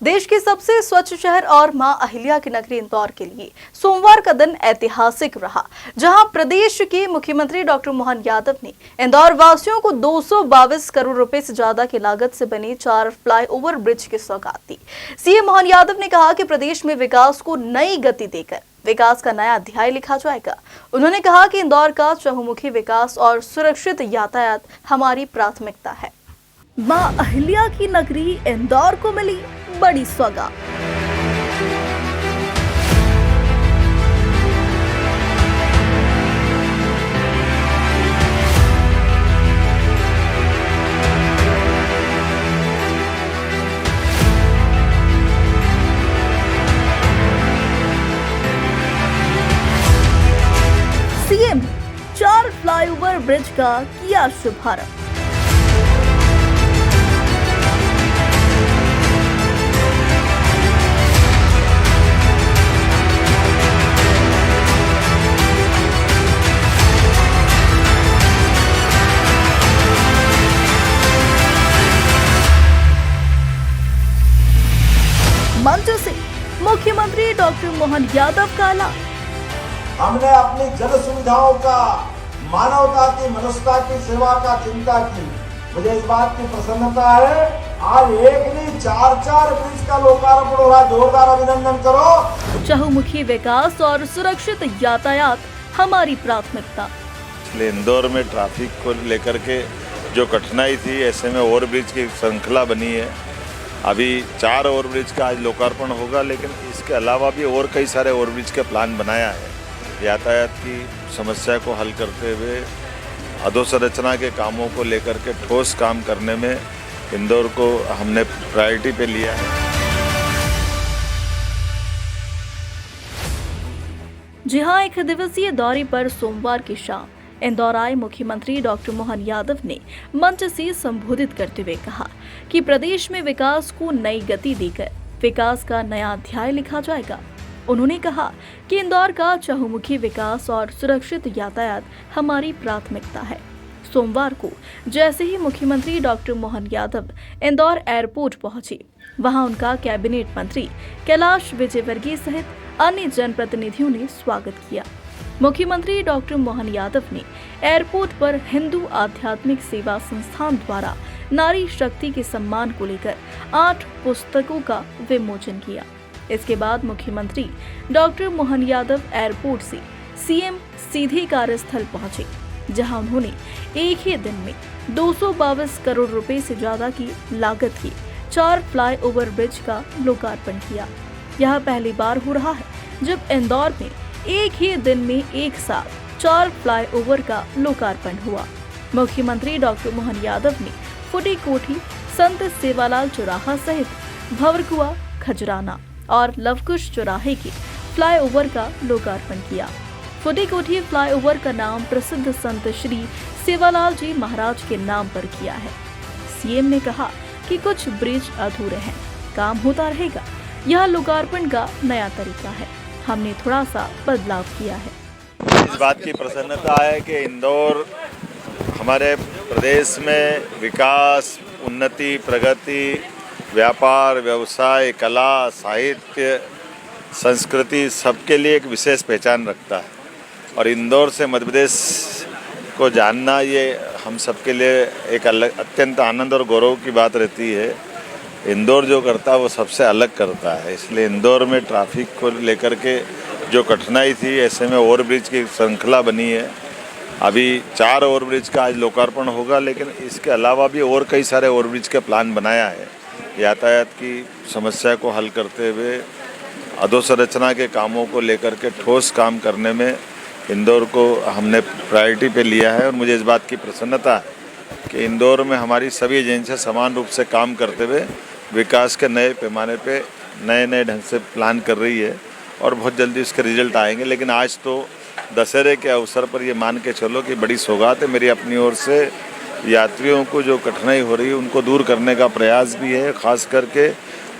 देश के सबसे स्वच्छ शहर और मां अहिल्या की नगरी इंदौर के लिए सोमवार का दिन ऐतिहासिक रहा, जहां प्रदेश के मुख्यमंत्री डॉक्टर मोहन यादव ने इंदौर वासियों को 222 करोड़ रुपए से ज्यादा की लागत से बने 4 फ्लाईओवर ब्रिज की सौगात दी। सीएम मोहन यादव ने कहा कि प्रदेश में विकास को नई गति देकर विकास का नया अध्याय लिखा जाएगा। उन्होंने कहा कि इंदौर का चहुमुखी विकास और सुरक्षित यातायात हमारी प्राथमिकता है। मां अहिल्या की नगरी इंदौर को मिली बड़ी सौगात। सीएम 4 फ्लाईओवर ब्रिज का किया शुभारंभ। मंच से मुख्यमंत्री डॉक्टर मोहन यादव का ऐलान। हमने अपनी जन सुविधाओं का, मानवता की, मनुष्यता की सेवा का चिंता की। मुझे इस बात की प्रसन्नता है, आज एक नहीं 4 ब्रिज का लोकार्पण हो रहा है। जोरदार अभिनंदन करो। चहुमुखी विकास और सुरक्षित यातायात हमारी प्राथमिकता। इसलिए इंदौर में ट्रैफिक को लेकर के जो कठिनाई थी, ऐसे में ओवरब्रिज की श्रृंखला बनी है। अभी 4 ओवरब्रिज का आज लोकार्पण होगा, लेकिन इसके अलावा भी और कई सारे ओवरब्रिज के प्लान बनाया है। यातायात की समस्या को हल करते हुए अधोसंरचना के कामों को लेकर के ठोस काम करने में इंदौर को हमने प्रायोरिटी पे लिया है। जी हां, 1 दिवसीय दौरे पर सोमवार की शाम इंदौर आए मुख्यमंत्री डॉक्टर मोहन यादव ने मंच से संबोधित करते हुए कहा कि प्रदेश में विकास को नई गति देकर विकास का नया अध्याय लिखा जाएगा। उन्होंने कहा कि इंदौर का चहुमुखी विकास और सुरक्षित यातायात हमारी प्राथमिकता है। सोमवार को जैसे ही मुख्यमंत्री डॉक्टर मोहन यादव इंदौर एयरपोर्ट पहुंचे, वहां उनका कैबिनेट मंत्री कैलाश विजयवर्गीय सहित अन्य जनप्रतिनिधियों ने स्वागत किया। मुख्यमंत्री डॉक्टर मोहन यादव ने एयरपोर्ट पर हिंदू आध्यात्मिक सेवा संस्थान द्वारा नारी शक्ति के सम्मान को लेकर 8 पुस्तकों का विमोचन किया। इसके बाद मुख्यमंत्री डॉक्टर मोहन यादव एयरपोर्ट से सीएम सीधे कार्यस्थल पहुंचे, जहां उन्होंने एक ही दिन में 222 करोड़ रुपए से ज्यादा की लागत के 4 फ्लाईओवर ब्रिज का लोकार्पण किया। यह पहली बार हो रहा है जब इंदौर में एक ही दिन में एक साथ 4 फ्लाईओवर का लोकार्पण हुआ। मुख्यमंत्री डॉक्टर मोहन यादव ने फुटी कोठी, संत सेवालाल चौराहा सहित भंवरकुआ, खजराना और लवकुश चौराहे के फ्लाईओवर का लोकार्पण किया। फुटी कोठी फ्लाईओवर का नाम प्रसिद्ध संत श्री सेवालाल जी महाराज के नाम पर किया है। सीएम ने कहा कि कुछ ब्रिज अधूरे हैं, काम होता रहेगा। यह लोकार्पण का नया तरीका है, हमने थोड़ा सा बदलाव किया है। इस बात की प्रसन्नता है कि इंदौर हमारे प्रदेश में विकास, उन्नति, प्रगति, व्यापार, व्यवसाय, कला, साहित्य, संस्कृति सबके लिए एक विशेष पहचान रखता है। और इंदौर से मध्य प्रदेश को जानना, ये हम सबके लिए एक अलग, अत्यंत आनंद और गौरव की बात रहती है। इंदौर जो करता है वो सबसे अलग करता है। इसलिए इंदौर में ट्रैफिक को लेकर के जो कठिनाई थी, ऐसे में ओवरब्रिज की श्रृंखला बनी है। अभी 4 ओवरब्रिज का आज लोकार्पण होगा, लेकिन इसके अलावा भी और कई सारे ओवरब्रिज के प्लान बनाया है। यातायात की समस्या को हल करते हुए अधोसंरचना के कामों को लेकर के ठोस काम करने में इंदौर को हमने प्रायोरिटी पे लिया है। और मुझे इस बात की प्रसन्नता है कि इंदौर में हमारी सभी एजेंसियां समान रूप से काम करते हुए विकास के नए पैमाने पे नए ढंग से प्लान कर रही है और बहुत जल्दी उसके रिजल्ट आएंगे। लेकिन आज तो दशहरे के अवसर पर ये मान के चलो कि बड़ी सौगात है मेरी अपनी ओर से। यात्रियों को जो कठिनाई हो रही है उनको दूर करने का प्रयास भी है। खास करके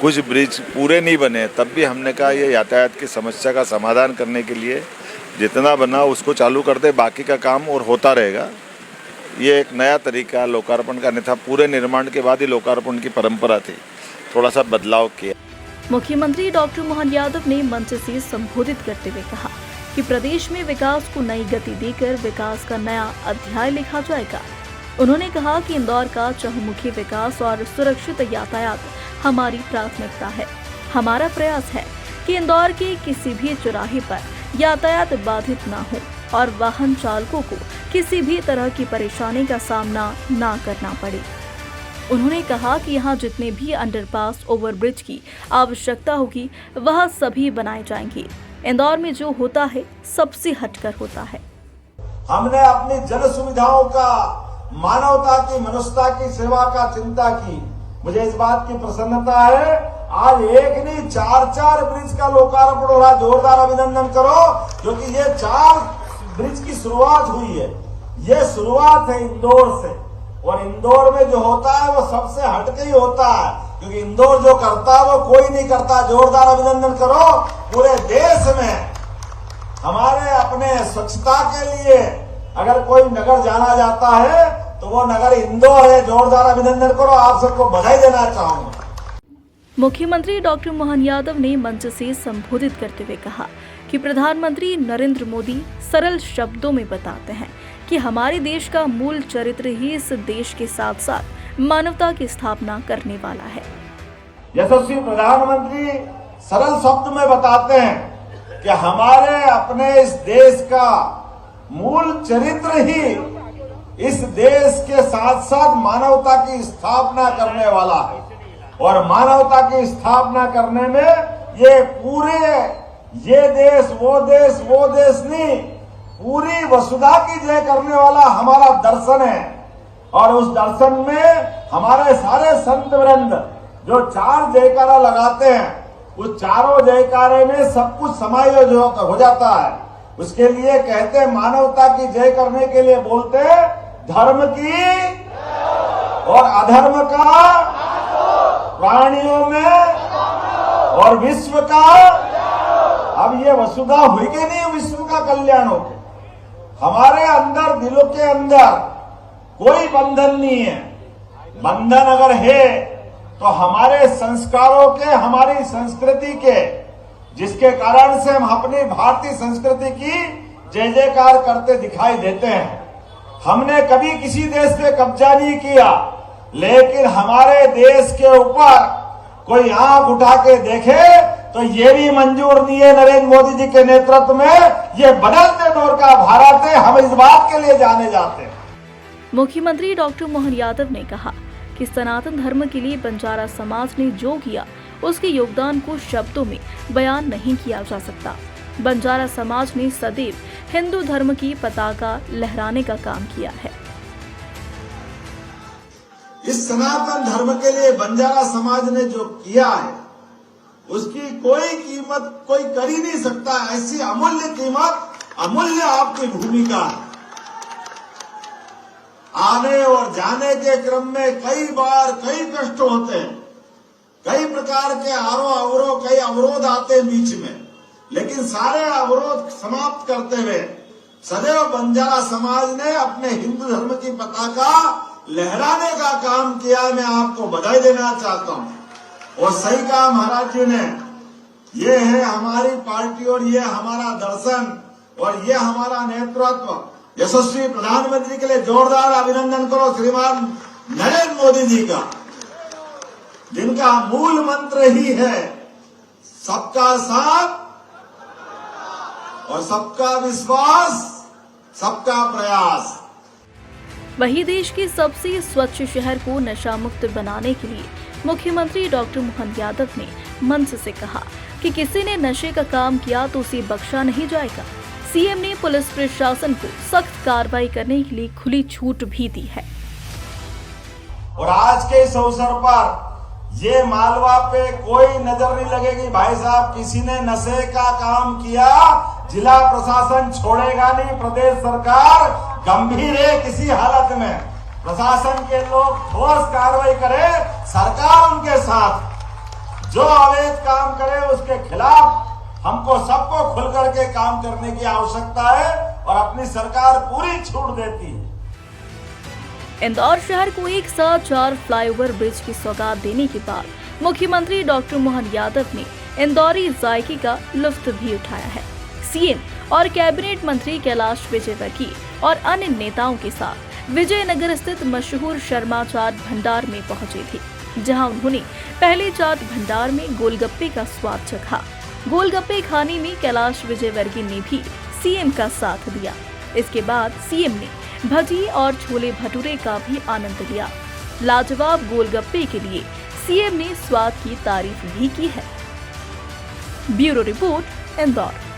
कुछ ब्रिज पूरे नहीं बने, तब भी हमने कहा ये यातायात की समस्या का समाधान करने के लिए जितना बना उसको चालू कर दे, बाकी का काम और होता रहेगा। ये एक नया तरीका लोकार्पण का नहीं था, पूरे निर्माण के बाद ही लोकार्पण की परंपरा थी, थोड़ा सा बदलाव किया। मुख्यमंत्री डॉक्टर मोहन यादव ने मंच से संबोधित करते हुए कहा कि प्रदेश में विकास को नई गति देकर विकास का नया अध्याय लिखा जाएगा। उन्होंने कहा कि इंदौर का चहुमुखी विकास और सुरक्षित यातायात हमारी प्राथमिकता है। हमारा प्रयास है कि इंदौर के किसी भी चौराहे पर यातायात बाधित न हो और वाहन चालकों को किसी भी तरह की परेशानी का सामना न करना पड़े। उन्होंने कहा कि यहाँ जितने भी अंडरपास, ओवरब्रिज की आवश्यकता होगी वह सभी बनाए जाएंगे। इंदौर में जो होता है सबसे हटकर होता है। हमने अपनी जन सुविधाओं का, मानवता की, मनुष्यता की सेवा का चिंता की। मुझे इस बात की प्रसन्नता है, आज एक नहीं 4 ब्रिज का लोकार्पण हो रहा है। जोरदार अभिनंदन करो, क्योंकि ये 4 ब्रिज की शुरुआत हुई है। ये शुरुआत है इंदौर से, और इंदौर में जो होता है वो सबसे हटके ही होता है, क्योंकि इंदौर जो करता है वो कोई नहीं करता। जोरदार अभिनंदन करो। पूरे देश में हमारे अपने स्वच्छता के लिए अगर कोई नगर जाना जाता है तो वो नगर इंदौर है। जोरदार अभिनंदन करो। आप सबको बधाई देना चाहूंगा। मुख्यमंत्री डॉक्टर मोहन यादव ने मंच से संबोधित करते हुए कहा कि प्रधानमंत्री नरेंद्र मोदी सरल शब्दों में बताते हैं कि हमारे देश का मूल चरित्र ही इस देश के साथ साथ मानवता की स्थापना करने वाला है। यशस्वी प्रधानमंत्री सरल शब्द में बताते हैं कि हमारे अपने इस देश का मूल चरित्र ही इस देश के साथ साथ मानवता की स्थापना करने वाला है। और मानवता की स्थापना करने में ये पूरे ये देश वो देश नहीं, पूरी वसुधा की जय करने वाला हमारा दर्शन है। और उस दर्शन में हमारे सारे संत वृंद जो 4 जयकारा लगाते हैं, उस चारों जयकारे में सब कुछ समायोजित हो जाता है। उसके लिए कहते हैं, मानवता की जय करने के लिए बोलते हैं धर्म की और अधर्म का, प्राणियों में और विश्व का। अब ये वसुधा हुई कि नहीं, विश्व का कल्याण हो गया। हमारे अंदर, दिलों के अंदर कोई बंधन नहीं है। बंधन अगर है तो हमारे संस्कारों के, हमारी संस्कृति के, जिसके कारण से हम अपनी भारतीय संस्कृति की जय जयकार करते दिखाई देते हैं। हमने कभी किसी देश पे कब्जा नहीं किया, लेकिन हमारे देश के ऊपर कोई आंख उठा के देखे तो ये भी मंजूर नहीं है। नरेंद्र मोदी जी के नेतृत्व में ये बदलते दौर का भारत है। हम इस बात के लिए जाने जाते हैं। मुख्यमंत्री डॉक्टर मोहन यादव ने कहा कि सनातन धर्म के लिए बंजारा समाज ने जो किया उसके योगदान को शब्दों में बयान नहीं किया जा सकता। बंजारा समाज ने सदैव हिंदू धर्म की पताका लहराने का काम किया है। इस सनातन धर्म के लिए बंजारा समाज ने जो किया है उसकी कोई कीमत कोई कर ही नहीं सकता। ऐसी अमूल्य कीमत, अमूल्य आपकी भूमिका है। आने और जाने के क्रम में कई बार कई कष्ट होते हैं, कई प्रकार के कई अवरोध आते हैं बीच में, लेकिन सारे अवरोध समाप्त करते हुए सदैव बंजारा समाज ने अपने हिंदू धर्म की पताका लहराने का काम किया। मैं आपको बधाई देना चाहता हूं। और सही कहा महाराज जी ने, ये है हमारी पार्टी और ये हमारा दर्शन और ये हमारा नेतृत्व। यशस्वी प्रधानमंत्री के लिए जोरदार अभिनंदन करो श्रीमान नरेंद्र मोदी जी का, जिनका मूल मंत्र ही है सबका साथ और सबका विश्वास, सबका प्रयास। वहीं देश के सबसे स्वच्छ शहर को नशा मुक्त बनाने के लिए मुख्यमंत्री डॉक्टर मोहन यादव ने मंच से कहा कि किसी ने नशे का काम किया तो उसे बख्शा नहीं जाएगा। सीएम ने पुलिस प्रशासन को सख्त कार्रवाई करने के लिए खुली छूट भी दी है। और आज के इस अवसर पर ये मालवा पे कोई नजर नहीं लगेगी। भाई साहब, किसी ने नशे का काम किया, जिला प्रशासन छोड़ेगा नहीं। प्रदेश सरकार गंभीर है, किसी हालत में प्रशासन के लोग ठोस कार्रवाई करे। सरकार उनके साथ, जो अवैध काम करे उसके खिलाफ हमको सबको खुल करके काम करने की आवश्यकता है और अपनी सरकार पूरी छूट देती है। इंदौर शहर को एक साथ 4 फ्लाईओवर ब्रिज की सौगात देने के बाद मुख्यमंत्री डॉक्टर मोहन यादव ने इंदौरी जायके का लुत्फ भी उठाया है। सीएम और कैबिनेट मंत्री कैलाश विजयवर्गीय और अन्य नेताओं के साथ विजयनगर स्थित मशहूर शर्मा चाट भंडार में पहुंचे थे, जहां उन्होंने पहले चाट भंडार में गोलगप्पे का स्वाद चखा। गोलगप्पे खाने में कैलाश विजयवर्गीय ने भी सीएम का साथ दिया। इसके बाद सीएम ने भजी और छोले भटूरे का भी आनंद लिया। लाजवाब गोलगप्पे के लिए सीएम ने स्वाद की तारीफ भी की है। Bureau report, Indore.